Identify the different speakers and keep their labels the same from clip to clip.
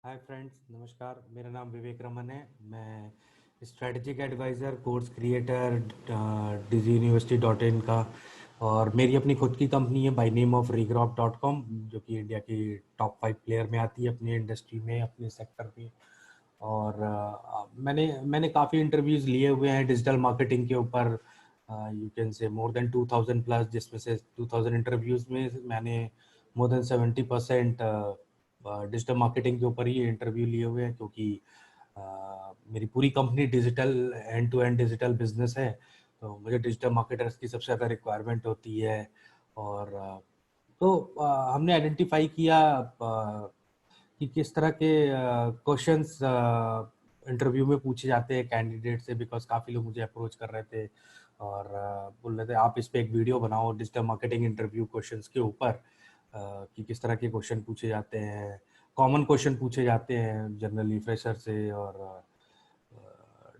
Speaker 1: Hi friends, नमस्कार। मेरा नाम विवेक रमन है। मैं strategic adviser, course creator, dizzyuniversity.in का, और मेरी अपनी खुद की कंपनी है बाय नेम ऑफ regrowth.com, जो कि इंडिया की टॉप 5 प्लेयर में आती है अपनी इंडस्ट्री में, अपने सेक्टर में। और मैंने काफ़ी इंटरव्यूज़ लिए हुए हैं डिजिटल मार्केटिंग के ऊपर। You can say more than 2000 plus, जिसमें से 2000 इंटरव्यूज़ में मैंने मोर देन 70% डिजिटल मार्केटिंग के ऊपर ही इंटरव्यू लिए हुए हैं, क्योंकि मेरी पूरी company digital end to end digital business है। तो मुझे डिजिटल मार्केटर्स की सबसे ज़्यादा रिक्वायरमेंट होती है। और हमने आइडेंटिफाई किया कि किस तरह के क्वेश्चंस इंटरव्यू में पूछे जाते हैं कैंडिडेट से, बिकॉज काफ़ी लोग मुझे अप्रोच कर रहे थे और बोल रहे थे आप इस पे एक वीडियो बनाओ डिजिटल मार्केटिंग इंटरव्यू क्वेश्चंस के ऊपर, कि किस तरह के क्वेश्चन पूछे जाते हैं, कॉमन क्वेश्चन पूछे जाते हैं जनरली फ्रेशर से और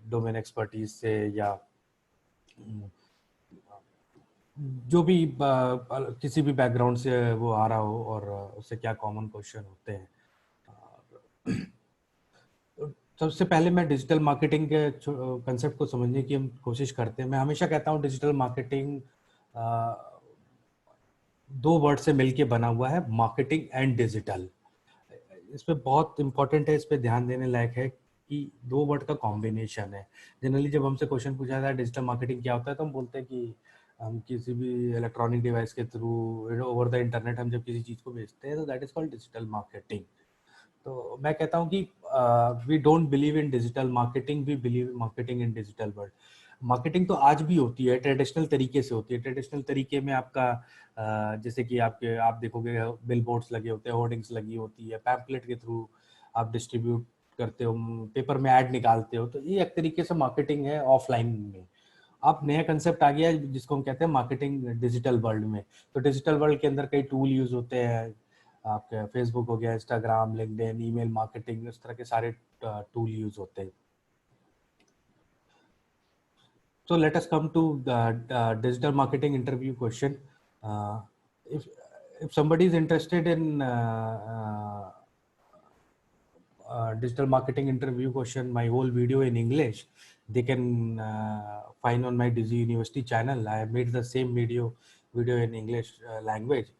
Speaker 1: डोमेन एक्सपर्टीज से, या जो भी किसी भी बैकग्राउंड से वो आ रहा हो, और उससे क्या कॉमन क्वेश्चन होते हैं। सबसे पहले मैं डिजिटल मार्केटिंग के कंसेप्ट को समझने की हम कोशिश करते हैं। मैं हमेशा कहता हूँ डिजिटल मार्केटिंग दो वर्ड से मिलके बना हुआ है, मार्केटिंग एंड डिजिटल। इस पे बहुत इंपॉर्टेंट है, इस पे ध्यान देने लायक है कि दो वर्ड का कॉम्बिनेशन है। जनरली जब हमसे क्वेश्चन पूछा जाता है डिजिटल मार्केटिंग क्या होता है, तो हम बोलते हैं कि हम किसी भी इलेक्ट्रॉनिक डिवाइस के थ्रू ओवर द इंटरनेट हम जब किसी चीज़ को बेचते हैं, तो that is called digital marketing. तो मैं कहता हूँ कि we don't believe in digital marketing, we believe in marketing in digital world. Marketing तो आज भी होती है, ट्रेडिशनल तरीके से होती है। ट्रेडिशनल तरीके में आपका जैसे कि आप देखोगे बिल बोर्ड्स लगे होते हैं, होर्डिंग्स लगी होती है, पैम्पलेट के थ्रू आप डिस्ट्रीब्यूट करते हो, पेपर में ऐड निकालते हो, तो ये एक तरीके से मार्केटिंग है ऑफलाइन में। अब नया कंसेप्ट आ गया है जिसको हम कहते हैं मार्केटिंग डिजिटल वर्ल्ड में। तो डिजिटल वर्ल्ड के अंदर कई टूल यूज होते हैं, आपके फेसबुक हो गया, इंस्टाग्राम, लिंक्डइन, ईमेल मार्केटिंग, इस तरह के सारे टूल यूज होते हैं। So let us come to the digital marketing interview question. If somebody is interested in digital marketing interview question, my whole video in English, they can find on my Dizzy University channel. I have made the same video in English language,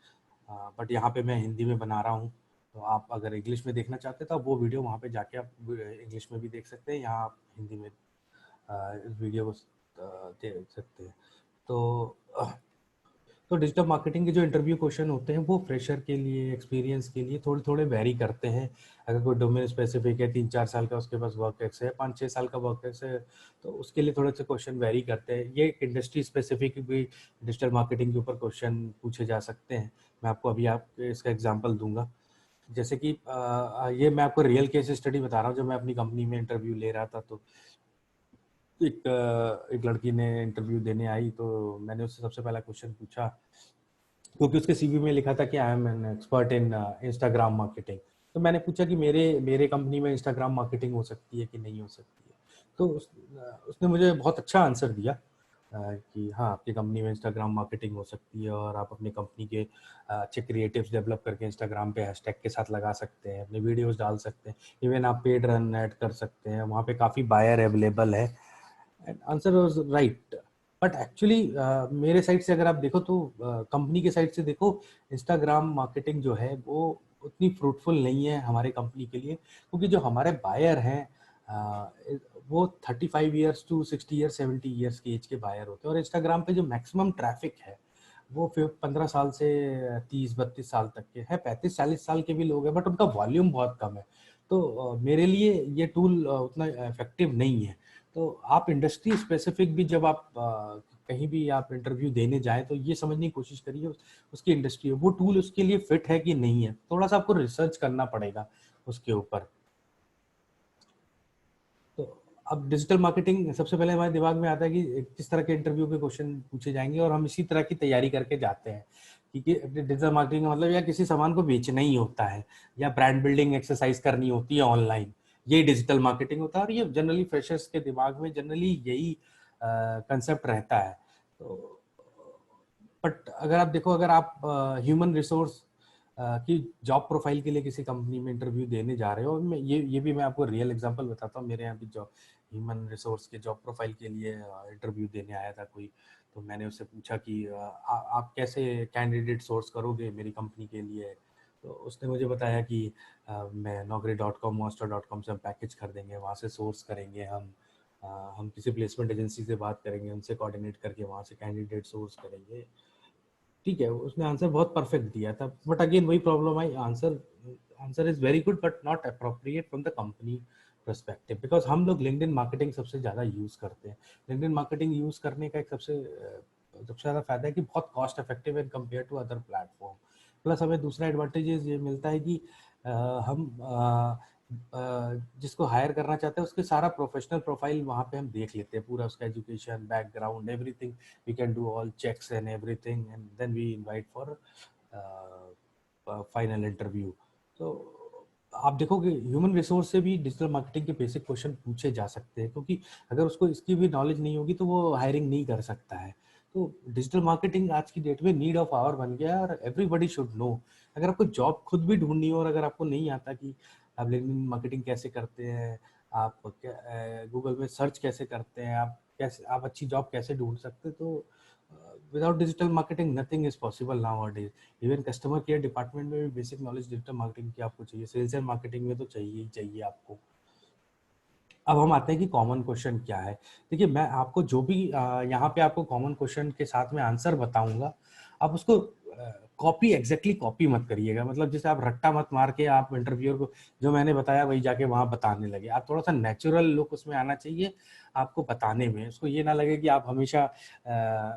Speaker 1: but यहाँ पे मैं हिंदी में बना रहा हूँ। तो आप अगर इंग्लिश में देखना चाहते हैं तो आप वो वीडियो वहाँ पे जाके आप इंग्लिश में भी देख सकते हैं, यहाँ आप हिंदी में इस वीडियो को देख सकते हैं। तो डिजिटल मार्केटिंग के जो इंटरव्यू क्वेश्चन होते हैं वो फ्रेशर के लिए, एक्सपीरियंस के लिए थोड़े थोड़े वेरी करते हैं। अगर कोई डोमेन स्पेसिफिक है, 3-4 साल का उसके पास वर्क एक्स है, 5-6 साल का वर्क एक्स है, तो उसके लिए थोड़े से क्वेश्चन वेरी करते हैं। ये इंडस्ट्री स्पेसिफिक भी डिजिटल मार्केटिंग के ऊपर क्वेश्चन पूछे जा सकते हैं। मैं आपको अभी इसका एग्जाम्पल दूंगा। जैसे कि ये मैं आपको रियल केस स्टडी बता रहा हूँ। जब मैं अपनी कंपनी में इंटरव्यू ले रहा था, तो एक लड़की ने इंटरव्यू देने आई, तो मैंने उससे सबसे पहला क्वेश्चन पूछा, क्योंकि उसके सीवी में लिखा था कि I am an expert in Instagram marketing. तो मैंने पूछा कि मेरे कंपनी में इंस्टाग्राम मार्केटिंग हो सकती है कि नहीं हो सकती है। तो उसने मुझे बहुत अच्छा आंसर दिया कि हाँ, आपकी कंपनी में इंस्टाग्राम मार्केटिंग हो सकती है, और आप अपनी कंपनी के अच्छे क्रिएटिव्स डेवलप करके इंस्टाग्राम पे हैशटैग के साथ लगा सकते हैं, अपने वीडियोस डाल सकते हैं, इवन आप पेड रन ऐड कर सकते हैं, वहाँ पे काफ़ी बायर अवेलेबल है। And answer was right. But actually मेरे साइड से अगर आप देखो, तो कंपनी के साइड से देखो, इंस्टाग्राम मार्केटिंग जो है वो उतनी फ्रूटफुल नहीं है हमारे कंपनी के लिए, क्योंकि जो हमारे बायर हैं वो 35 ईयर्स टू 60 ईयर्स 70 ईयर्स की एज के बायर होते हैं, और इंस्टाग्राम पे जो मैक्सिमम ट्रैफिक है वो फिर 15 साल से 30-32 साल तक के है, 35-40 साल के भी लोग हैं, बट उनका वॉल्यूम बहुत कम है। तो मेरे लिए ये टूल उतना इफेक्टिव नहीं है। तो आप इंडस्ट्री स्पेसिफिक भी जब आप कहीं भी आप इंटरव्यू देने जाएं, तो ये समझने की कोशिश करिए उसकी इंडस्ट्री वो टूल उसके लिए फिट है कि नहीं है। थोड़ा सा आपको रिसर्च करना पड़ेगा उसके ऊपर। तो अब डिजिटल मार्केटिंग सबसे पहले हमारे दिमाग में आता है कि किस तरह के इंटरव्यू के क्वेश्चन पूछे जाएंगे, और हम इसी तरह की तैयारी करके जाते हैं। क्योंकि डिजिटल मार्केटिंग का मतलब या किसी सामान को बेचना ही होता है, या ब्रांड बिल्डिंग एक्सरसाइज करनी होती है ऑनलाइन, ये डिजिटल मार्केटिंग होता है। और ये जनरली फ्रेशर्स के दिमाग में जनरली यही कंसेप्ट रहता है। तो बट अगर आप देखो, अगर आप ह्यूमन रिसोर्स कि जॉब प्रोफाइल के लिए किसी कंपनी में इंटरव्यू देने जा रहे हो, मैं ये भी मैं आपको रियल एग्जांपल बताता हूँ। मेरे यहाँ भी जॉब ह्यूमन रिसोर्स के जॉब प्रोफाइल के लिए इंटरव्यू देने आया था कोई, तो मैंने उससे पूछा कि आप कैसे कैंडिडेट सोर्स करोगे मेरी कंपनी के लिए। तो उसने मुझे बताया कि मैं naukri.com monster.com से हम पैकेज खरीदेंगे, वहाँ से सोर्स करेंगे हम किसी प्लेसमेंट एजेंसी से बात करेंगे, उनसे कोऑर्डिनेट करके वहाँ से कैंडिडेट सोर्स करेंगे। ठीक है, उसने आंसर बहुत परफेक्ट दिया था, बट अगेन वही problem I, answer is very good but not appropriate from the company perspective, because हम लोग लिंक्डइन मार्केटिंग सबसे ज़्यादा यूज़ करते हैं। लिंक्डइन मार्केटिंग यूज़ करने का एक सबसे ज़्यादा फायदा है कि बहुत कॉस्ट इफेक्टिव है compare to other platform. Plus हमें दूसरा एडवांटेजेस ये मिलता है कि हम जिसको हायर करना चाहते हैं उसके सारा प्रोफेशनल प्रोफाइल वहाँ पे हम देख लेते हैं, पूरा उसका education background everything, we can do all checks and everything and then we invite for final interview. तो आप देखोगे ह्यूमन रिसोर्स से भी डिजिटल मार्केटिंग के बेसिक क्वेश्चन पूछे जा सकते हैं, क्योंकि अगर उसको इसकी भी नॉलेज नहीं होगी तो वो हायरिंग नहीं कर सकता है। तो डिजिटल मार्केटिंग आज की डेट में नीड ऑफ आवर बन गया है और एवरीबडी शुड नो। अगर आपको जॉब खुद भी ढूंढनी हो और अगर आपको नहीं आता कि आप लिंक्डइन मार्केटिंग कैसे करते हैं, आप गूगल में सर्च कैसे करते हैं, आप अच्छी जॉब कैसे ढूंढ सकते हैं, तो without digital marketing nothing is possible now days. Even customer care department में भी बेसिक नॉलेज डिजिटल मार्केटिंग की आपको चाहिए, सेल्स एंड मार्केटिंग में तो चाहिए ही चाहिए आपको। अब हम आते हैं कि कॉमन क्वेश्चन क्या है। देखिए, मैं आपको जो भी यहाँ पे आपको कॉमन क्वेश्चन के साथ में आंसर बताऊंगा, आप उसको कॉपी एग्जैक्टली कॉपी मत करिएगा। मतलब जैसे आप रट्टा मत मार के आप इंटरव्यूअर को जो मैंने बताया वही जाके वहाँ बताने लगे। आप थोड़ा सा नेचुरल लुक उसमें आना चाहिए आपको बताने में। उसको ये ना लगे कि आप हमेशा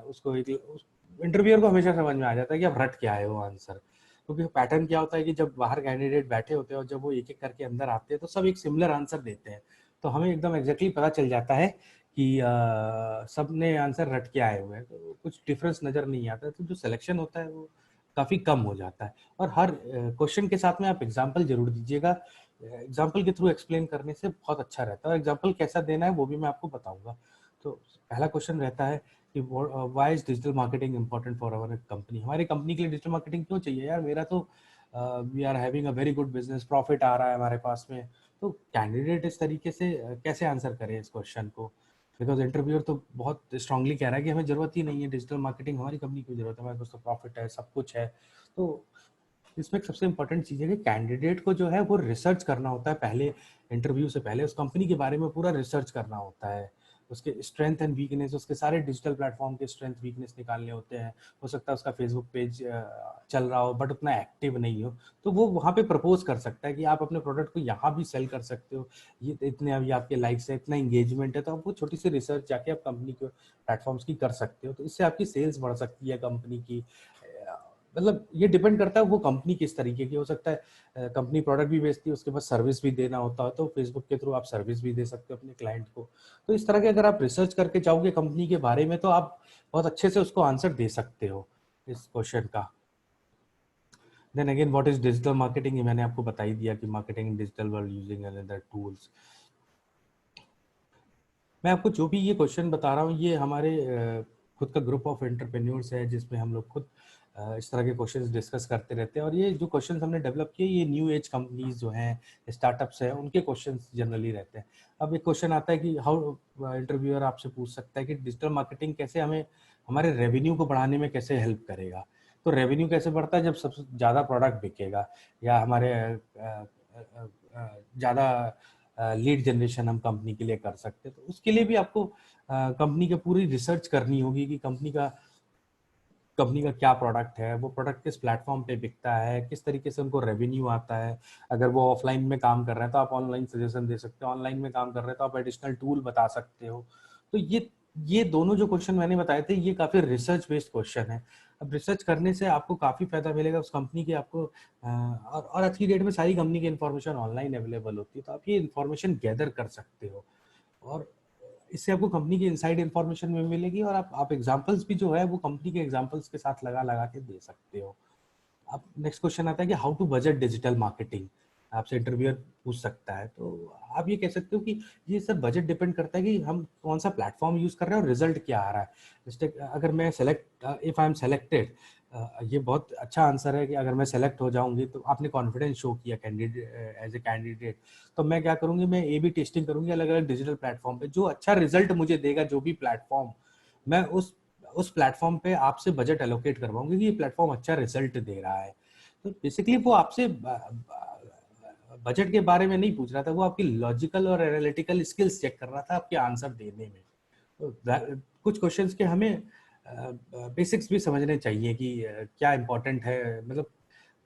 Speaker 1: उसको इंटरव्यूअर को हमेशा समझ में आ जाता है कि आप रट के आए हो आंसर। क्योंकि पैटर्न क्या होता है कि जब बाहर कैंडिडेट बैठे होते हैं और जब वो एक एक करके अंदर आते हैं तो सब एक सिमिलर आंसर देते हैं, तो हमें एकदम एग्जैक्टली पता चल जाता है कि सब ने आंसर रट के आए हुए हैं, तो कुछ डिफरेंस नजर नहीं आता, तो जो सिलेक्शन होता है वो काफी कम हो जाता है। और हर क्वेश्चन के साथ में आप एग्जाम्पल जरूर दीजिएगा। एग्जाम्पल के थ्रू एक्सप्लेन करने से बहुत अच्छा रहता है, और एग्जाम्पल कैसा देना है वो भी मैं आपको बताऊंगा। तो पहला क्वेश्चन रहता है कि why is digital marketing important for our company. हमारी कंपनी के लिए डिजिटल मार्केटिंग क्यों चाहिए यार, मेरा तो we are having a very good business, profit आ रहा है हमारे पास में। तो कैंडिडेट इस तरीके से कैसे आंसर करे इस क्वेश्चन को, बिकॉज इंटरव्यूअर तो बहुत स्ट्रांगली कह रहा है कि हमें जरूरत ही नहीं है डिजिटल मार्केटिंग, हमारी कंपनी को जरूरत है, हमारे पास तो प्रॉफिट है, सब कुछ है। तो इसमें एक सबसे इंपॉर्टेंट चीज़ है कि कैंडिडेट को जो है वो रिसर्च करना होता है, पहले इंटरव्यू से पहले उस कंपनी के बारे में पूरा रिसर्च करना होता है, उसके स्ट्रेंथ एंड वीकनेस, उसके सारे डिजिटल प्लेटफॉर्म के स्ट्रेंथ वीकनेस निकालने होते हैं। हो सकता है उसका फेसबुक पेज चल रहा हो बट उतना एक्टिव नहीं हो, तो वो वहाँ पे प्रपोज कर सकता है कि आप अपने प्रोडक्ट को यहाँ भी सेल कर सकते हो, ये इतने अभी आपके लाइक्स है, इतना इंगेजमेंट है, तो आप वो छोटी सी रिसर्च जाके आप कंपनी के प्लेटफॉर्म्स की कर सकते हो, तो इससे आपकी सेल्स बढ़ सकती है कंपनी की। मतलब ये डिपेंड करता है वो कंपनी किस तरीके की। हो सकता है कंपनी प्रोडक्ट भी बेचती है, उसके बाद सर्विस भी देना होता है, तो फेसबुक के थ्रू आप सर्विस भी दे सकते हो अपने क्लाइंट को। तो इस तरह के अगर आप रिसर्च करके जाओगे कंपनी के बारे में तो आप बहुत अच्छे से उसको आंसर दे सकते हो इस क्वेश्चन का। Then again what is digital marketing, मैंने आपको बता ही दिया कि marketing in digital world using another tools. मैं आपको जो भी ये क्वेश्चन बता रहा हूँ ये हमारे खुद का ग्रुप ऑफ एंटरप्रेन्योर्स है, जिसमें हम लोग खुद इस तरह के क्वेश्चंस डिस्कस करते रहते हैं। और ये जो क्वेश्चंस हमने डेवलप किए ये न्यू एज कंपनीज जो हैं, स्टार्टअप्स हैं, उनके क्वेश्चंस जनरली रहते हैं। अब एक क्वेश्चन आता है कि हाउ, इंटरव्यूअर आपसे पूछ सकता है कि डिजिटल मार्केटिंग कैसे हमें हमारे रेवेन्यू को बढ़ाने में कैसे हेल्प करेगा। तो रेवेन्यू कैसे बढ़ता है, जब सबसे ज़्यादा प्रोडक्ट बिकेगा या हमारे ज़्यादा लीड जनरेशन हम कंपनी के लिए कर सकते हैं। तो उसके लिए भी आपको कंपनी की पूरी रिसर्च करनी होगी कि कंपनी का क्या प्रोडक्ट है, वो प्रोडक्ट किस प्लेटफॉर्म पे बिकता है, किस तरीके से उनको रेवेन्यू आता है। अगर वो ऑफलाइन में काम कर रहे हैं तो आप ऑनलाइन सजेशन दे सकते हो, ऑनलाइन में काम कर रहे हैं तो आप एडिशनल टूल बता सकते हो। तो ये दोनों जो क्वेश्चन मैंने बताए थे ये काफी रिसर्च बेस्ड क्वेश्चन है। अब रिसर्च करने से आपको काफी फायदा मिलेगा उस कंपनी के, आपको और आज की डेट में सारी कंपनी की इन्फॉर्मेशन ऑनलाइन अवेलेबल होती है, तो आप ये इन्फॉर्मेशन गैदर कर सकते हो और इससे आपको कंपनी की इनसाइड इन्फॉर्मेशन में मिलेगी। और आप एग्जांपल्स भी जो है वो कंपनी के एग्जांपल्स के साथ लगा लगा के दे सकते हो। अब नेक्स्ट क्वेश्चन आता है कि how to budget digital marketing. आपसे इंटरव्यूअर पूछ सकता है। तो आप ये कह सकते हो कि ये सर बजट डिपेंड करता है कि हम कौन सा प्लेटफॉर्म यूज कर रहे हैं और रिजल्ट क्या आ रहा है। जैसे अगर मैं इफ आई एम सेलेक्टेड, ये बहुत अच्छा आंसर है कि अगर मैं सेलेक्ट हो जाऊंगी तो आपने कॉन्फिडेंस शो किया कैंडिडेट एज ए कैंडिडेट, तो मैं क्या करूंगी, मैं ए बी टेस्टिंग करूंगी अलग अलग डिजिटल प्लेटफॉर्म पे। जो अच्छा रिजल्ट मुझे देगा जो भी प्लेटफॉर्म, मैं उस प्लेटफॉर्म पे आपसे बजट एलोकेट करवाऊंगी कि ये प्लेटफॉर्म अच्छा रिजल्ट दे रहा है। तो बेसिकली वो आपसे बजट के बारे में नहीं पूछ रहा था, वो आपकी लॉजिकल और एनालिटिकल स्किल्स चेक कर रहा था आपके आंसर देने में। तो कुछ क्वेश्चंस के हमें बेसिक्स भी समझने चाहिए कि क्या इंपॉर्टेंट है, मतलब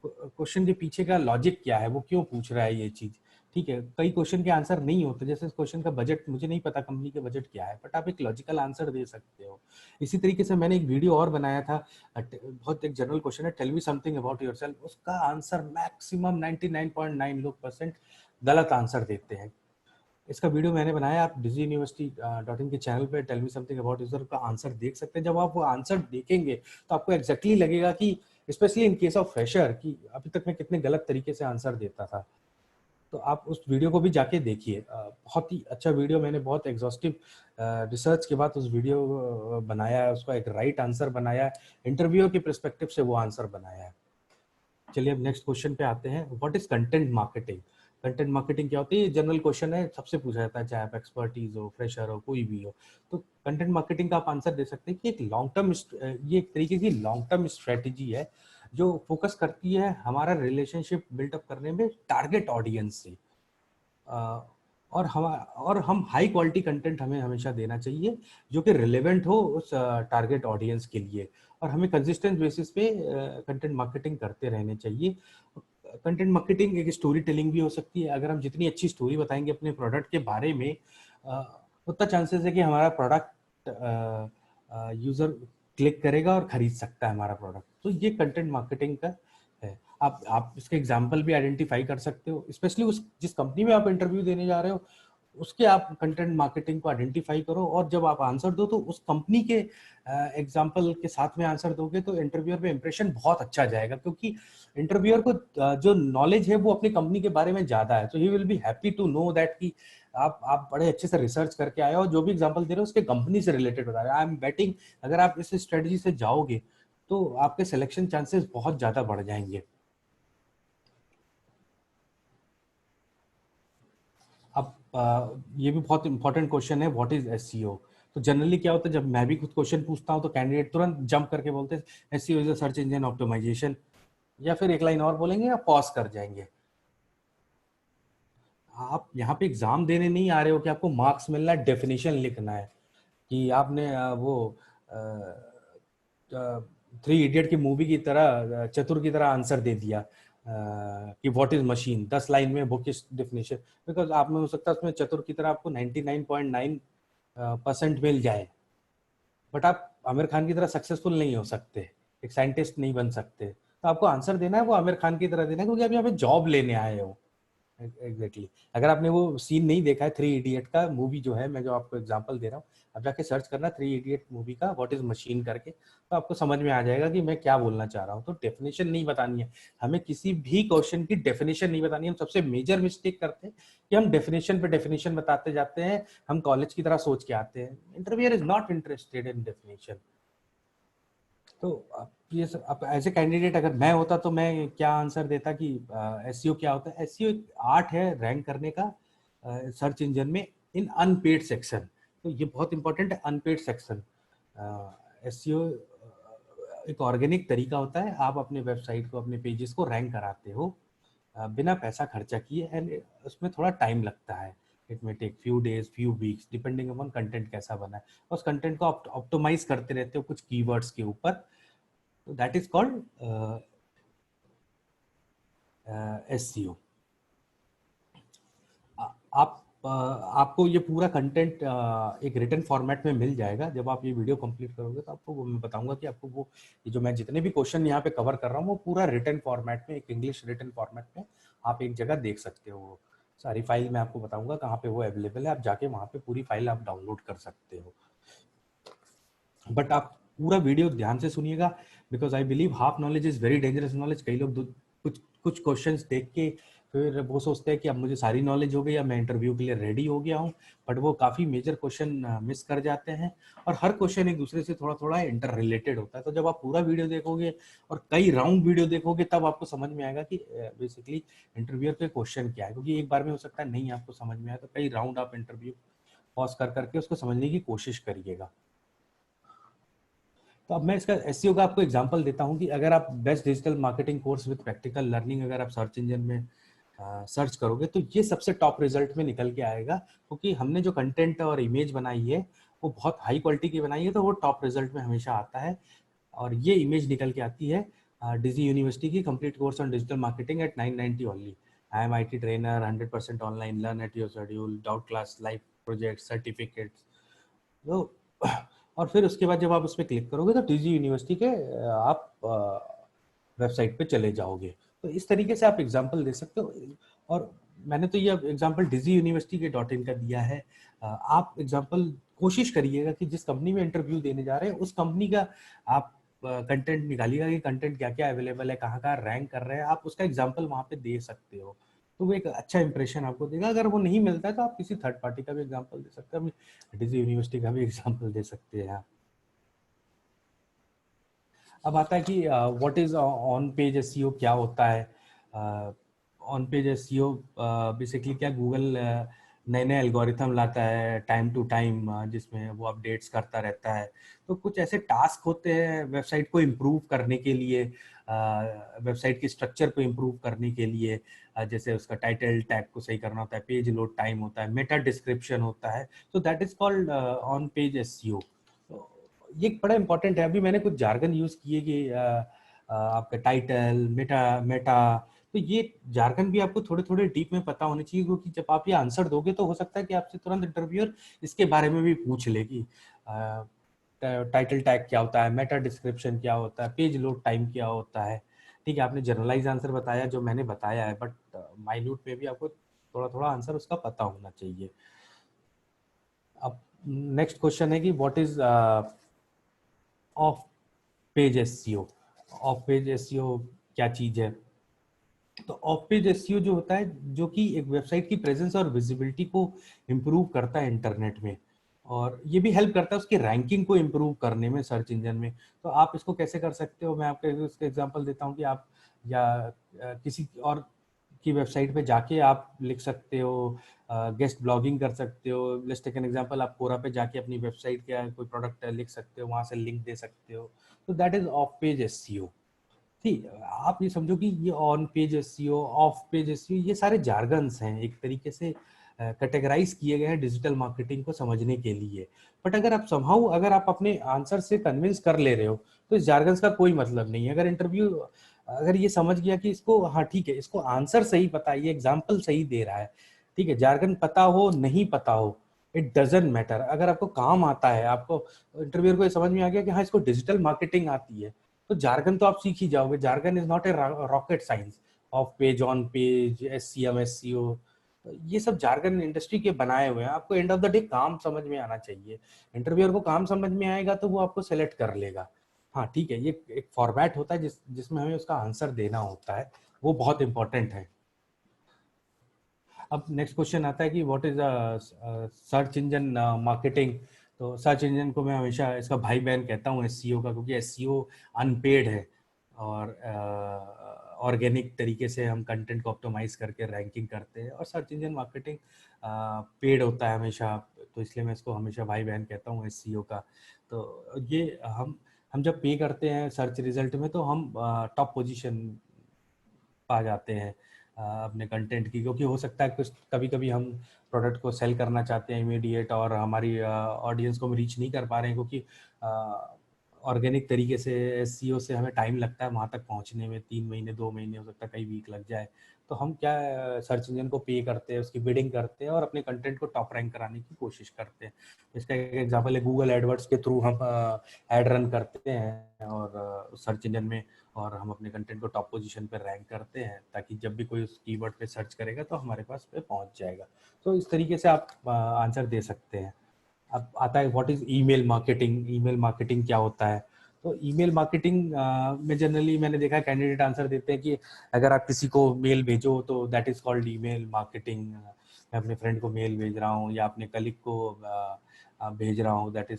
Speaker 1: क्वेश्चन के पीछे का लॉजिक क्या है, वो क्यों पूछ रहा है ये चीज। ठीक है, कई क्वेश्चन के आंसर नहीं होते, जैसे इस क्वेश्चन का बजट मुझे नहीं पता कंपनी के बजट क्या है, बट आप एक लॉजिकल आंसर दे सकते हो। इसी तरीके से मैंने एक वीडियो और बनाया था, बहुत एक जनरल क्वेश्चन है, tell me something about yourself. उसका आंसर मैक्सिमम 99.9 लोग परसेंट गलत आंसर देते हैं। इसका वीडियो मैंने बनाया, आप digiuniversity.in के चैनल पे tell me something about user का आंसर देख सकते हैं। जब आप वो आंसर देखेंगे तो आपको एग्जैक्टली लगेगा कि specially in case of fresher कि अभी तक मैं कितने गलत तरीके से आंसर देता था। तो आप उस वीडियो को भी जाके देखिए, बहुत ही अच्छा वीडियो, मैंने बहुत एग्जॉस्टिव रिसर्च के बाद उस वीडियो बनाया है, उसका एक राइट आंसर बनाया है, इंटरव्यू के परस्पेक्टिव से वो आंसर बनाया है। चलिए अब नेक्स्ट क्वेश्चन पे आते हैं, what is content marketing. Content marketing क्या होती है, ये जनरल क्वेश्चन है, सबसे पूछा जाता है, चाहे आप एक्सपर्टीज हो, फ्रेशर हो, कोई भी हो। तो कंटेंट मार्केटिंग का आप आंसर दे सकते हैं कि एक लॉन्ग टर्म, ये एक तरीके की लॉन्ग टर्म स्ट्रेटेजी है जो फोकस करती है हमारा रिलेशनशिप बिल्डअप करने में टारगेट ऑडियंस से। और हम हाई क्वालिटी कंटेंट हमें हमेशा देना चाहिए जो कि रिलेवेंट हो उस टारगेट ऑडियंस के लिए, और हमें कंसिस्टेंट बेसिस पे कंटेंट मार्केटिंग करते रहने चाहिए। कंटेंट मार्केटिंग एक स्टोरी टेलिंग भी हो सकती है। अगर हम जितनी अच्छी स्टोरी बताएंगे अपने प्रोडक्ट के बारे में, उतना चांसेस है कि हमारा प्रोडक्ट यूजर क्लिक करेगा और खरीद सकता है हमारा प्रोडक्ट। तो ये कंटेंट मार्केटिंग का है। आप इसके एग्जाम्पल भी आइडेंटिफाई कर सकते हो, स्पेशली उस जिस कंपनी में आप इंटरव्यू देने जा रहे हो उसके आप कंटेंट मार्केटिंग को आइडेंटिफाई करो, और जब आप आंसर दो तो उस कंपनी के एग्जाम्पल के साथ में आंसर दोगे तो इंटरव्यूअर में इंप्रेशन बहुत अच्छा जाएगा, क्योंकि इंटरव्यूअर को जो नॉलेज है वो अपनी कंपनी के बारे में ज्यादा है। तो he will be happy to know that कि आप बड़े अच्छे से रिसर्च करके आए हो, जो भी एग्जाम्पल दे रहे हो उसके कंपनी से रिलेटेड बता रहे हो। आई एम बेटिंग अगर आप इस स्ट्रेटजी से जाओगे तो आपके सिलेक्शन चांसेस बहुत ज्यादा बढ़ जाएंगे। अब ये भी बहुत इंपॉर्टेंट क्वेश्चन है, व्हाट इज एसईओ। तो जनरली क्या होता है, जब मैं भी खुद क्वेश्चन पूछता हूँ तो कैंडिडेट तुरंत जंप करके बोलते हैं SEO is a search engine optimization, या फिर एक लाइन और बोलेंगे या पॉज कर जाएंगे। आप यहाँ पे एग्जाम देने नहीं आ रहे हो कि आपको मार्क्स मिलना है, डेफिनेशन लिखना है कि आपने वो थ्री इडियट की मूवी की तरह चतुर की तरह आंसर दे दिया कि व्हाट इज मशीन 10 लाइन में बुकिश डेफिनेशन। बिकॉज आप में हो सकता है उसमें चतुर की तरह आपको 99.9% मिल जाए, बट आप आमिर खान की तरह सक्सेसफुल नहीं हो सकते, एक साइंटिस्ट नहीं बन सकते। तो आपको आंसर देना है वो आमिर खान की तरह देना है, क्योंकि आप यहाँ पे जॉब लेने आए हो। एग्जैक्टली अगर आपने वो सीन नहीं देखा है थ्री इडियट का, मूवी जो है, मैं जो आपको एग्जांपल दे रहा हूँ, आप जाके सर्च करना थ्री इडियट मूवी का व्हाट इज मशीन करके, तो आपको समझ में आ जाएगा कि मैं क्या बोलना चाह रहा हूँ। तो डेफिनेशन नहीं बतानी है हमें, किसी भी क्वेश्चन की डेफिनेशन नहीं बतानी है। हम सबसे मेजर मिस्टेक करते हैं कि हम डेफिनेशन पे डेफिनेशन बताते जाते हैं, हम कॉलेज की तरह सोच के आते हैं। Interviewer is not interested in definition. तो ये अब एज ए कैंडिडेट अगर मैं होता तो मैं क्या आंसर देता कि एसईओ क्या होता है। एसईओ एक आर्ट है रैंक करने का सर्च इंजन में इन अनपेड सेक्शन। तो ये बहुत इंपॉर्टेंट है, अनपेड सेक्शन। एसईओ एक ऑर्गेनिक तरीका होता है, आप अपने वेबसाइट को, अपने पेजेस को रैंक कराते हो बिना पैसा खर्चा किए, एंड उसमें थोड़ा टाइम लगता है। इट में take few days few weeks depending upon content कैसा बना है। उस कंटेंट को ऑप्टिमाइज करते रहते हो कुछ कीवर्ड्स के ऊपर, तो दैट इज कॉल्ड एसईओ। आप आपको ये पूरा कंटेंट एक रिटन फॉर्मेट में मिल जाएगा। जब आप ये वीडियो कंप्लीट करोगे तो आपको वो मैं बताऊंगा कि आपको वो ये जो मैं जितने भी क्वेश्चन यहाँ पे कवर कर रहा हूँ वो पूरा रिटन फॉर्मेट में, एक इंग्लिश रिटन फॉर्मेट में आप एक जगह देख सकते हो। सारी फाइल मैं आपको बताऊंगा कहाँ पे वो अवेलेबल है, आप जाके वहाँ पे पूरी फाइल आप डाउनलोड कर सकते हो। बट आप पूरा वीडियो ध्यान से सुनिएगा, because I believe half knowledge is very dangerous knowledge. कई लोग कुछ कुछ क्वेश्चंस देख के फिर वो सोचते हैं कि अब मुझे सारी नॉलेज हो गई, अब मैं इंटरव्यू के लिए रेडी हो गया हूँ, बट वो काफ़ी मेजर क्वेश्चन मिस कर जाते हैं और हर क्वेश्चन एक दूसरे से थोड़ा थोड़ा इंटर रिलेटेड होता है। तो जब आप पूरा वीडियो देखोगे और कई राउंड वीडियो देखोगे तब आपको समझ में आएगा कि बेसिकली इंटरव्यूअर पे क्वेश्चन क्या है, क्योंकि एक बार में हो सकता है नहीं आपको समझ में आए, तो कई राउंड आप इंटरव्यू पॉज कर करके उसको समझने की कोशिश करिएगा। तो अब मैं इसका एसईओ का आपको एग्जांपल देता हूं कि अगर आप best digital marketing course with practical learning अगर आप सर्च इंजन में सर्च करोगे तो ये सबसे टॉप रिजल्ट में निकल के आएगा, क्योंकि हमने जो कंटेंट और इमेज बनाई है वो बहुत हाई क्वालिटी की बनाई है, तो वो टॉप रिजल्ट में हमेशा आता है। और ये इमेज निकल के आती है डिजी यूनिवर्सिटी की complete course on digital marketing at 990 only. I am IT trainer, 100% online, learn at your schedule, doubt class, live project, certificates. तो और फिर उसके बाद जब आप उस पर क्लिक करोगे तो डीजी यूनिवर्सिटी के आप वेबसाइट पे चले जाओगे। तो इस तरीके से आप एग्जांपल दे सकते हो। और मैंने तो ये एग्जांपल डिजी यूनिवर्सिटी के .in का दिया है। आप एग्जांपल कोशिश करिएगा कि जिस कंपनी में इंटरव्यू देने जा रहे हैं उस कंपनी का आप कंटेंट निकालिएगा कि कंटेंट क्या क्या अवेलेबल है, कहाँ कहाँ रैंक कर रहे हैं, आप उसका एग्जाम्पल वहाँ पे दे सकते हो। तो वो एक अच्छा इंप्रेशन आपको देगा। अगर वो नहीं मिलता है तो आप किसी थर्ड पार्टी का भी एग्जाम्पल दे सकते हैं, डिजी यूनिवर्सिटी का भी एग्जाम्पल दे सकते हैं। अब आता है कि what is on page SEO, क्या होता है ऑन पेज एसईओ। बेसिकली क्या, गूगल नए नए एल्गोरिथम लाता है टाइम टू टाइम, जिसमें वो अपडेट्स करता रहता है। तो कुछ ऐसे टास्क होते हैं वेबसाइट को इम्प्रूव करने के लिए, वेबसाइट की स्ट्रक्चर को इम्प्रूव करने के लिए, जैसे उसका टाइटल टैग को सही करना होता है, पेज लोड टाइम होता है, मेटा डिस्क्रिप्शन होता है। तो that is called on page SEO. ये बड़ा इंपॉर्टेंट है। अभी मैंने कुछ जार्गन यूज किए कि आपका टाइटल, मेटा मेटा, तो ये जार्गन भी आपको थोड़े थोड़े डीप में पता होने चाहिए, क्योंकि जब आप ये आंसर दोगे तो हो सकता है कि आपसे तुरंत इंटरव्यूअर इसके बारे में भी पूछ ले कि टाइटल टैग क्या होता है, मेटा डिस्क्रिप्शन क्या होता है, पेज लोड टाइम क्या होता है। ठीक है, आपने जनरलाइज आंसर बताया जो मैंने बताया है, बट माइन्यूट में भी आपको थोड़ा थोड़ा आंसर उसका पता होना चाहिए। अब नेक्स्ट क्वेश्चन है कि what is of page SEO. Of page SEO क्या चीज है? तो ऑफ पेज एसईओ जो होता है, जो कि एक वेबसाइट की प्रेजेंस और विजिबिलिटी को इम्प्रूव करता है इंटरनेट में, और ये भी हेल्प करता है उसकी रैंकिंग को इम्प्रूव करने में सर्च इंजन में। तो आप इसको कैसे कर सकते हो, मैं आपको इसका एग्जांपल देता हूँ कि आप या किसी और की वेबसाइट पे जाके आप लिख सकते हो, गेस्ट ब्लॉगिंग कर सकते हो। लेट्स टेक एन एग्जांपल, आप कोरा पे जाके अपनी वेबसाइट का कोई प्रोडक्ट लिख सकते हो, वहां से लिंक दे सकते हो। तो that is of page SEO. ठीक, आप ये समझो कि ये on page SEO, of page SEO, ये सारे जार्गन्स हैं, एक तरीके से कैटेगराइज किए गए हैं डिजिटल मार्केटिंग को समझने के लिए। बट अगर आप समहाउ अगर आप अपने आंसर से कन्विंस कर ले रहे हो तो इस जार्गन्स का कोई मतलब नहीं है। अगर इंटरव्यू अगर ये समझ गया कि इसको, हाँ ठीक है, इसको आंसर सही पता है, ये एग्जाम्पल सही दे रहा है, ठीक है, जार्गन पता हो नहीं पता हो, इट डजेंट मैटर। अगर आपको काम आता है, आपको इंटरव्यू को समझ में आ गया कि हाँ इसको डिजिटल मार्केटिंग आती है, तो जार्गन तो आप सीख ही जाओगे। Jargon is not a rocket science. Of page, on page, SCM, SCO, ये सब जार्गन इंडस्ट्री के बनाए हुए हैं। आपको एंड ऑफ द डे काम समझ में आना चाहिए। इंटरव्यूअर को काम समझ में आएगा तो वो आपको सेलेक्ट कर लेगा। हाँ ठीक है, ये एक फॉर्मेट होता है जिसमें हमें उसका आंसर देना होता है, वो बहुत इंपॉर्टेंट है। अब नेक्स्ट क्वेश्चन आता है कि what is search engine marketing. तो सर्च इंजन को मैं हमेशा इसका भाई बहन कहता हूँ एसईओ का, क्योंकि एसईओ अनपेड है और ऑर्गेनिक तरीके से हम कंटेंट को ऑप्टिमाइज करके रैंकिंग करते हैं, और सर्च इंजन मार्केटिंग पेड होता है हमेशा। तो इसलिए मैं इसको हमेशा भाई बहन कहता हूँ एसईओ का। तो ये हम जब पे करते हैं सर्च रिजल्ट में तो हम टॉप पोजीशन पा जाते हैं अपने कंटेंट की, क्योंकि हो सकता है कुछ कभी कभी हम प्रोडक्ट को सेल करना चाहते हैं इमीडिएट और हमारी ऑडियंस को हम रीच नहीं कर पा रहे हैं, क्योंकि ऑर्गेनिक तरीके से एसईओ से हमें टाइम लगता है वहाँ तक पहुँचने में, 3 महीने 2 महीने, हो सकता है कई वीक लग जाए। तो हम क्या, सर्च इंजन को पे करते हैं, उसकी बिडिंग करते हैं और अपने कंटेंट को टॉप रैंक कराने की कोशिश करते हैं। इसका एक एग्जांपल है, गूगल एडवर्ड्स के थ्रू हम एड रन करते हैं और सर्च इंजन में, और हम अपने कंटेंट को टॉप पोजीशन पे रैंक करते हैं, ताकि जब भी कोई उस कीवर्ड पे सर्च करेगा तो हमारे पास पे पहुंच जाएगा। तो इस तरीके से आप आंसर दे सकते हैं। अब आता है what is email marketing. Email marketing क्या होता है? तो ईमेल मार्केटिंग में जनरली मैंने देखा कैंडिडेट आंसर देते हैं कि अगर आप किसी को मेल भेजो तो that is called email marketing. मैं अपने फ्रेंड को मेल भेज रहा हूँ या अपने कलीग को भेज रहा हूँ, that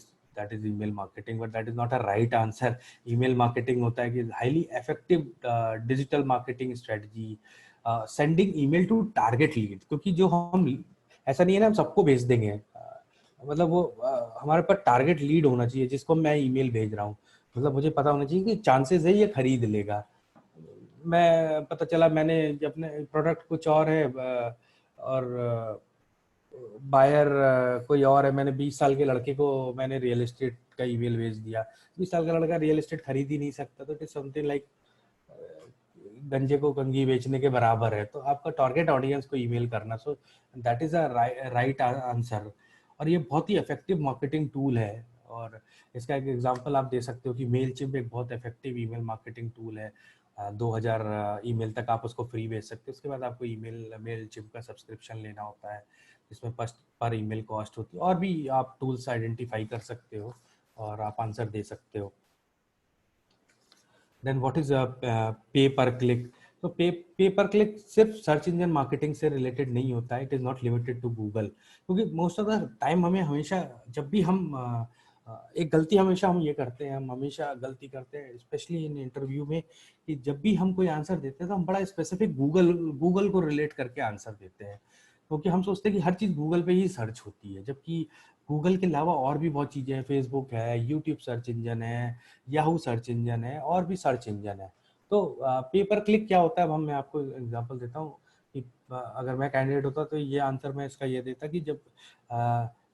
Speaker 1: is email marketing, but that is not a right answer. Email marketing होता है कि highly effective digital marketing strategy, sending email to target lead, क्योंकि जो हम ऐसा नहीं है ना हम सबको भेज देंगे, मतलब वो हमारे पास टारगेट लीड होना चाहिए जिसको मैं ईमेल भेज रहा हूँ। मतलब मुझे पता होना चाहिए कि चांसेस है ये खरीद लेगा। मैं पता चला मैंने अपने प्रोडक्ट कुछ और है और बायर कोई और है, मैंने 20 साल के लड़के को मैंने रियल एस्टेट का ईमेल भेज दिया। 20 साल का लड़का रियल एस्टेट खरीद ही नहीं सकता, तो इट इज समथिंग लाइक गंजे को कंघी बेचने के बराबर है। तो आपका टारगेट ऑडियंस को ईमेल करना, so that is a right answer. और ये बहुत ही इफेक्टिव मार्केटिंग टूल है। और इसका एक एग्जांपल आप दे सकते हो कि मेलचिम्प एक बहुत इफेक्टिव ईमेल मार्केटिंग टूल है। 2000 ईमेल तक आप उसको फ्री भेज सकते हो, उसके बाद आपको मेलचिम्प का सब्सक्रिप्शन लेना होता है, जिसमें पर ईमेल कॉस्ट होती है। और भी आप टूल्स आइडेंटिफाई कर सकते हो और आप आंसर दे सकते हो। देन व्हाट इज पे पर क्लिक। तो पे पर क्लिक सिर्फ सर्च इंजन मार्केटिंग से रिलेटेड नहीं होता है, it is not limited to Google. क्योंकि मोस्ट ऑफ द टाइम हमें हमेशा जब भी हम एक गलती हमेशा हम ये करते हैं, हम हमेशा गलती करते हैं स्पेशली इन इंटरव्यू में, कि जब भी हम कोई आंसर देते हैं तो हम बड़ा स्पेसिफिक गूगल को रिलेट करके आंसर देते हैं, क्योंकि हम सोचते हैं कि हर चीज़ गूगल पे ही सर्च होती है, जबकि गूगल के अलावा और भी बहुत चीज़ें हैं, फेसबुक है, यूट्यूब सर्च इंजन है, याहू सर्च इंजन है, और भी सर्च इंजन है। तो पे पर क्लिक क्या होता है, अब मैं आपको एग्जांपल देता हूँ कि अगर मैं कैंडिडेट होता तो ये आंसर मैं इसका ये देता कि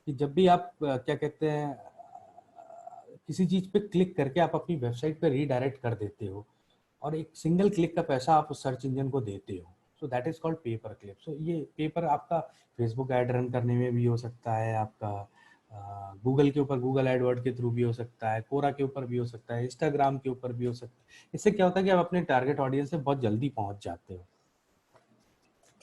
Speaker 1: जब भी आप क्या कहते हैं किसी चीज़ पे क्लिक करके आप अपनी वेबसाइट पे रीडायरेक्ट कर देते हो और एक सिंगल क्लिक का पैसा आप उस सर्च इंजन को देते हो, सो दैट इज कॉल्ड पे पर क्लिक। सो ये पेपर आपका फेसबुक ऐड रन करने में भी हो सकता है, आपका गूगल के ऊपर गूगल एडवर्ड के थ्रू भी हो सकता है, कोरा के ऊपर भी हो सकता है, इंस्टाग्राम के ऊपर भी हो सकता है। इससे क्या होता है कि आप अपने टारगेट ऑडियंस से बहुत जल्दी पहुंच जाते हो।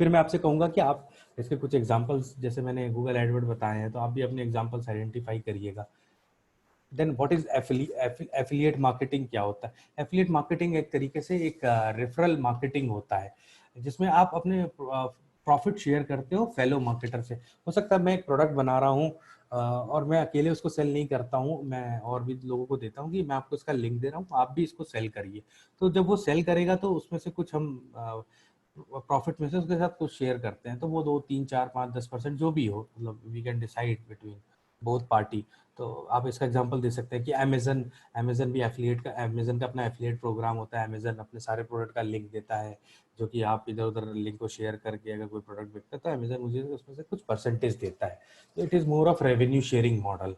Speaker 1: फिर मैं आपसे कहूंगा कि आप इसके कुछ एग्जांपल्स, जैसे मैंने गूगल एडवर्ड बताए हैं, तो आप भी अपने एग्जांपल्स आइडेंटिफाई करिएगा। Then what is affiliate marketing क्या होता है? एफिलिएट मार्केटिंग एक तरीके से एक रेफरल मार्केटिंग होता है, जिसमें आप अपने प्रॉफिट शेयर करते हो फेलो मार्केटर से। हो सकता है मैं एक प्रोडक्ट बना रहा हूँ और मैं अकेले उसको सेल नहीं करता हूँ, मैं और भी लोगों को देता हूँ कि मैं आपको इसका लिंक दे रहा हूँ, आप भी इसको सेल करिए। तो जब वो सेल करेगा तो उसमें से कुछ हम प्रॉफिट में से उसके साथ कुछ शेयर करते हैं, तो वो 2 3 4 5 10% जो भी हो, मतलब we can decide between both party. तो आप इसका एग्जांपल दे सकते हैं कि अमेजन भी एफिलिएट का, अमेजन का अपना एफिलिएट प्रोग्राम होता है। अमेजन अपने सारे प्रोडक्ट का लिंक देता है, जो कि आप इधर उधर लिंक को शेयर करके अगर कोई प्रोडक्ट बिकता है तो अमेजन मुझे उसमें से कुछ परसेंटेज देता है। तो it is more of revenue sharing model.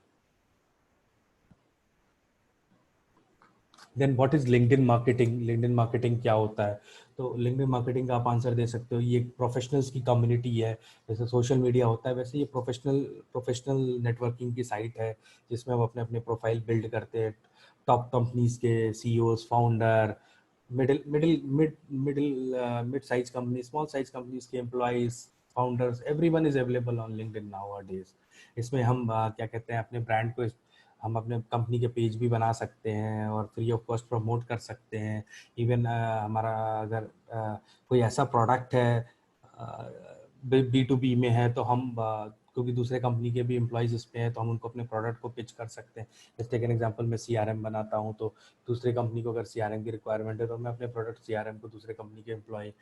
Speaker 1: Then what is LinkedIn marketing? LinkedIn marketing क्या होता है? तो लिंक्डइन मार्केटिंग का आप आंसर दे सकते हो, ये एक प्रोफेशनल्स की कम्युनिटी है। जैसे सोशल मीडिया होता है, वैसे ये प्रोफेशनल नेटवर्किंग की साइट है, जिसमें हम अपने अपने प्रोफाइल बिल्ड करते हैं। टॉप कंपनीज के CEOs, founder, mid size company, small size companies के employees, founders, everyone is available on LinkedIn nowadays. इसमें हम क्या कहते हैं अपने ब्रांड को, हम अपने कंपनी के पेज भी बना सकते हैं और फ्री ऑफ कॉस्ट प्रमोट कर सकते हैं। इवन हमारा अगर कोई ऐसा प्रोडक्ट है B2B में है, तो हम क्योंकि दूसरे कंपनी के भी एम्प्लॉयज इस पे हैं, तो हम उनको अपने प्रोडक्ट को पिच कर सकते हैं। जैसे टेक एन एग्जांपल, मैं CRM बनाता हूँ, तो दूसरे कंपनी को अगर CRM की रिक्वायरमेंट है तो मैं अपने प्रोडक्ट CRM को दूसरे कंपनी के एम्प्लॉय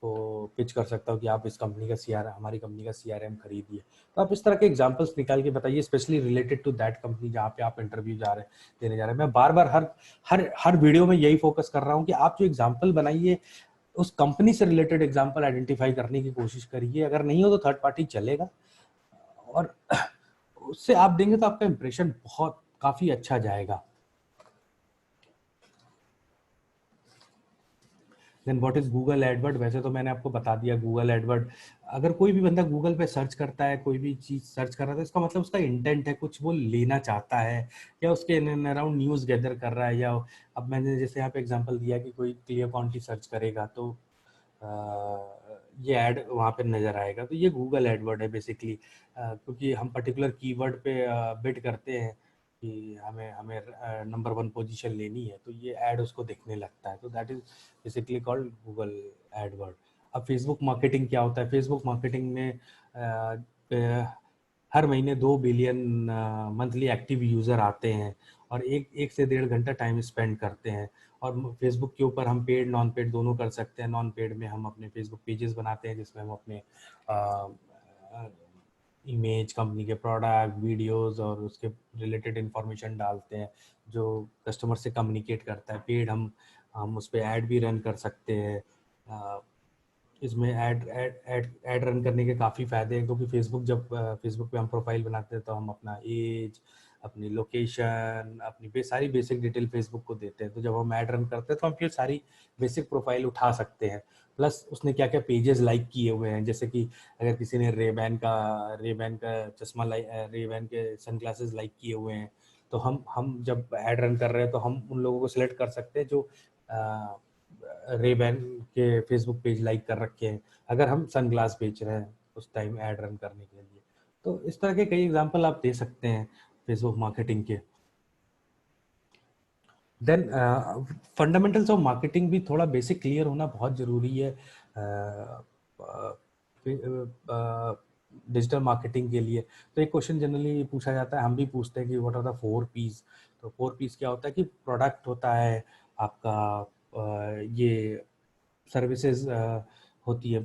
Speaker 1: को पिच कर सकता हूँ कि आप इस कंपनी का CRM, हमारी कंपनी का CRM खरीदिए। तो आप इस तरह के एग्जांपल्स निकाल के बताइए, specially related to that company जहाँ पे आप इंटरव्यू देने जा रहे हैं। मैं बार बार हर हर हर वीडियो में यही फोकस कर रहा हूँ कि आप जो एग्जांपल बनाइए उस कंपनी से रिलेटेड एग्जांपल आइडेंटिफाई करने की कोशिश करिए। अगर नहीं हो तो थर्ड पार्टी चलेगा, और उससे आप देंगे तो आपका इंप्रेशन बहुत काफी अच्छा जाएगा। Then what is Google AdWord? वैसे तो मैंने आपको बता दिया गूगल एडवर्ड। अगर कोई भी बंदा गूगल पे सर्च करता है, कोई भी चीज सर्च कर रहा है, तो इसका मतलब उसका इंटेंट है, कुछ वो लेना चाहता है, या उसके अराउंड न्यूज गैदर कर रहा है। या अब मैंने जैसे यहाँ पे एग्जांपल दिया कि कोई क्लियर क्वांटिटी सर्च करेगा तो ये ऐड वहाँ पे नजर आएगा। तो ये गूगल एडवर्ड है बेसिकली, क्योंकि हम पर्टिकुलर कीवर्ड पे बिड करते हैं। कि हमें हमें नंबर 1 पोजीशन लेनी है, तो ये ऐड उसको दिखने लगता है। तो that is basically called Google Edward. अब फेसबुक मार्केटिंग क्या होता है? फेसबुक मार्केटिंग में हर महीने 2 बिलियन मंथली एक्टिव यूज़र आते हैं और एक से 1.5 घंटा टाइम स्पेंड करते हैं। और फेसबुक के ऊपर हम पेड नॉन पेड दोनों कर सकते हैं। नॉन पेड में हम अपने फेसबुक पेजेस बनाते हैं जिसमें हम अपने इमेज, कंपनी के प्रोडक्ट, वीडियोस और उसके रिलेटेड इंफॉर्मेशन डालते हैं जो कस्टमर से कम्युनिकेट करता है। पेड हम उस पर ऐड भी रन कर सकते हैं। इसमें ऐड रन करने के काफ़ी फ़ायदे हैं, क्योंकि फेसबुक पे हम प्रोफाइल बनाते हैं तो हम अपना एज, अपनी लोकेशन, अपनी सारी बेसिक डिटेल फेसबुक को देते हैं। तो जब हम ऐड रन करते हैं तो हम फिर सारी बेसिक प्रोफाइल उठा सकते हैं। प्लस उसने क्या क्या पेजेस लाइक किए हुए हैं, जैसे कि अगर किसी ने रेबैन का चश्मा रेबैन के सनग्लासेस लाइक किए हुए हैं, तो हम जब ऐड रन कर रहे हैं तो हम उन लोगों को सिलेक्ट कर सकते हैं जो रेबैन के फेसबुक पेज लाइक कर रखे हैं, अगर हम सनग्लास बेच रहे हैं उस टाइम ऐड रन करने के लिए। तो इस तरह के कई एग्जांपल आप दे सकते हैं फेसबुक मार्केटिंग के। देन फंडामेंटल्स ऑफ मार्केटिंग भी थोड़ा बेसिक क्लियर होना बहुत ज़रूरी है डिजिटल मार्केटिंग के लिए। तो एक क्वेश्चन जनरली पूछा जाता है, हम भी पूछते हैं कि व्हाट आर द 4 पीस। तो 4 पीस क्या होता है कि प्रोडक्ट होता है आपका, ये सर्विसेज होती है।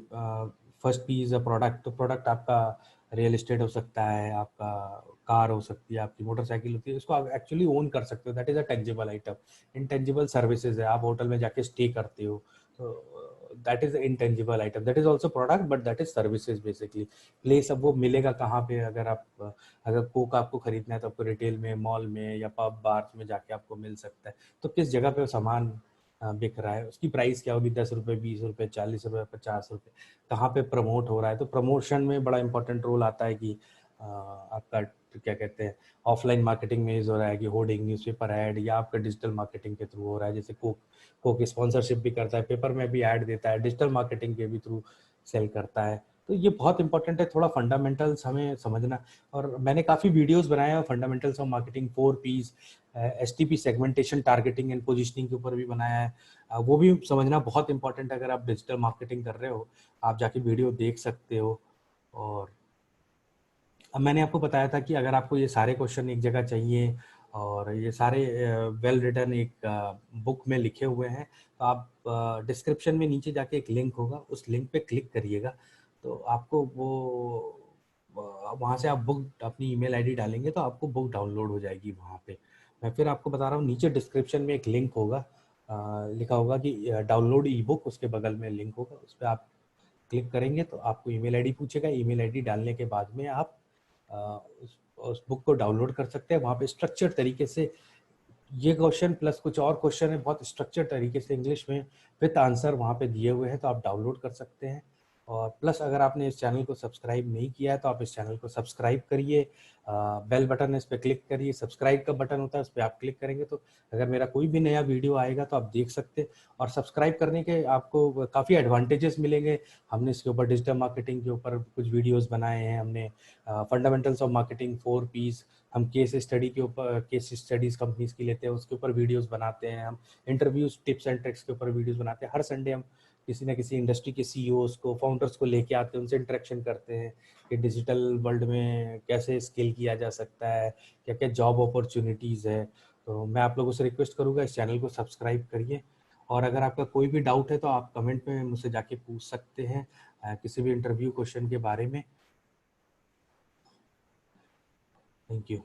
Speaker 1: First P is a product. तो प्रोडक्ट आपका रियल एस्टेट हो सकता है, आपका कार हो सकती है, आपकी मोटरसाइकिल होती है, इसको आप एक्चुअली ओन कर सकते हो। That is a tangible item. Intangible services है, आप होटल में जाके स्टे करते हो, तो that is intangible item. That is also product but that is services basically. Place अब वो मिलेगा कहाँ पे? अगर कोक आपको खरीदना है तो आपको रिटेल में, मॉल में या पब बार में जाके आपको मिल सकता है। तो किस जगह पे वो सामान बिक रहा है, उसकी प्राइस क्या होगी, 10 रुपये, 20 रुपये, 40 रुपये, 50 रुपये, कहाँ पे प्रमोट हो रहा है। तो प्रमोशन में बड़ा इंपॉर्टेंट रोल आता है कि आपका क्या कहते हैं, ऑफलाइन मार्केटिंग में यूज हो रहा है कि होर्डिंग, न्यूज़पेपर ऐड, या आपका डिजिटल मार्केटिंग के थ्रू हो रहा है। जैसे कोक स्पॉन्सरशिप भी करता है, पेपर में भी ऐड देता है, डिजिटल मार्केटिंग के भी थ्रू सेल करता है। तो ये बहुत इंपॉर्टेंट है, थोड़ा फंडामेंटल्स हमें समझना। और मैंने काफ़ी वीडियोस बनाए हैं fundamentals of marketing, 4 Ps, STP, segmentation, targeting and positioning के ऊपर भी बनाया है। वो भी समझना बहुत इंपॉर्टेंट है। अगर आप डिजिटल मार्केटिंग कर रहे हो, आप जाके वीडियो देख सकते हो। और अब मैंने आपको बताया था कि अगर आपको ये सारे क्वेश्चन एक जगह चाहिए और ये सारे वेल रिटन एक बुक में लिखे हुए हैं, तो आप डिस्क्रिप्शन में नीचे जाके एक लिंक होगा, उस लिंक पे क्लिक करिएगा, तो आपको वो वहाँ से आप बुक, अपनी ईमेल आईडी डालेंगे तो आपको बुक डाउनलोड हो जाएगी वहाँ पे। मैं फिर आपको बता रहा हूँ, नीचे डिस्क्रिप्शन में एक लिंक होगा, लिखा होगा कि डाउनलोड ई बुक, उसके बगल में लिंक होगा, उस पर आप क्लिक करेंगे तो आपको ईमेल आईडी पूछेगा। ईमेल आईडी डालने के बाद में आप उस बुक को डाउनलोड कर सकते हैं। वहाँ पे स्ट्रक्चर तरीके से ये क्वेश्चन प्लस कुछ और क्वेश्चन है, बहुत स्ट्रक्चर तरीके से इंग्लिश में विद आंसर वहाँ पे दिए हुए हैं, तो आप डाउनलोड कर सकते हैं। और प्लस अगर आपने इस चैनल को सब्सक्राइब नहीं किया है तो आप इस चैनल को सब्सक्राइब करिए। बेल बटन है, इस पर क्लिक करिए। सब्सक्राइब का बटन होता है, उस पर आप क्लिक करेंगे तो अगर मेरा कोई भी नया वीडियो आएगा तो आप देख सकते हैं। और सब्सक्राइब करने के आपको काफ़ी एडवांटेजेस मिलेंगे। हमने इसके ऊपर डिजिटल मार्केटिंग के ऊपर कुछ वीडियोज़ बनाए हैं। हमने फंडामेंटल्स ऑफ मार्केटिंग, 4 पीस, हम केस स्टडीज़ कंपनीज की लेते हैं, उसके ऊपर वीडियोस बनाते हैं। हम इंटरव्यूज, टिप्स एंड ट्रिक्स के ऊपर वीडियोस बनाते हैं। हर संडे हम किसी ना किसी इंडस्ट्री के सीईओज को, फाउंडर्स को लेके आते हैं, उनसे इंटरेक्शन करते हैं कि डिजिटल वर्ल्ड में कैसे स्केल किया जा सकता है, क्या क्या जॉब अपॉर्चुनिटीज़ है। तो मैं आप लोगों से रिक्वेस्ट करूँगा, इस चैनल को सब्सक्राइब करिए। और अगर आपका कोई भी डाउट है तो आप कमेंट में मुझसे जाके पूछ सकते हैं किसी भी इंटरव्यू क्वेश्चन के बारे में। Thank you.